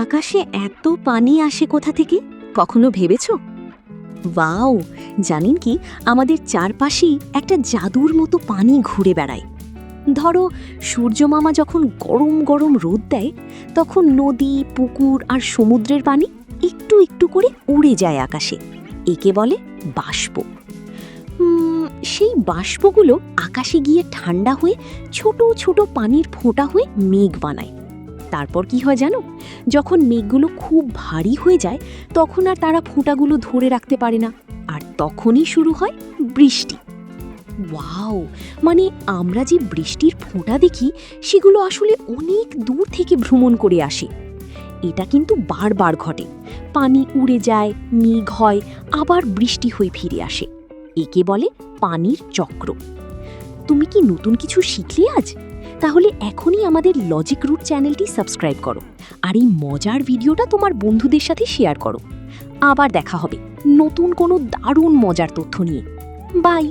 আকাশে এত পানি আসে কোথা থেকে কখনো ভেবেছ? ওয়াও, জানেন কি, আমাদের চারপাশেই একটা জাদুর মতো পানি ঘুরে বেড়ায়। ধরো, সূর্যমামা যখন গরম গরম রোদ দেয়, তখন নদী, পুকুর আর সমুদ্রের পানি একটু একটু করে উড়ে যায় আকাশে। একে বলে বাষ্প। সেই বাষ্পগুলো আকাশে গিয়ে ঠান্ডা হয়ে ছোট ছোট পানির ফোঁটা হয়ে মেঘ বানায়। তারপর কি হয় জানো? যখন মেঘগুলো খুব ভারী হয়ে যায়, তখন আর তারা ফোঁটাগুলো ধরে রাখতে পারে না, আর তখনই শুরু হয় বৃষ্টি। ওয়াও, মানে আমরা যে বৃষ্টির ফোঁটা দেখি, সেগুলো আসলে অনেক দূর থেকে ভ্রমণ করে আসে। এটা কিন্তু বারবার ঘটে। পানি উড়ে যায়, মেঘ হয়, আবার বৃষ্টি হয়ে ফিরে আসে। একে বলে পানির চক্র। তুমি কি নতুন কিছু শিখলে আজ? তাহলে এখনই আমাদের লজিক রুট চ্যানেলটি সাবস্ক্রাইব করো, আর এই মজার ভিডিওটা তোমার বন্ধুদের সাথে শেয়ার করো। আবার দেখা হবে নতুন কোনো দারুণ মজার তথ্য নিয়ে। বাই।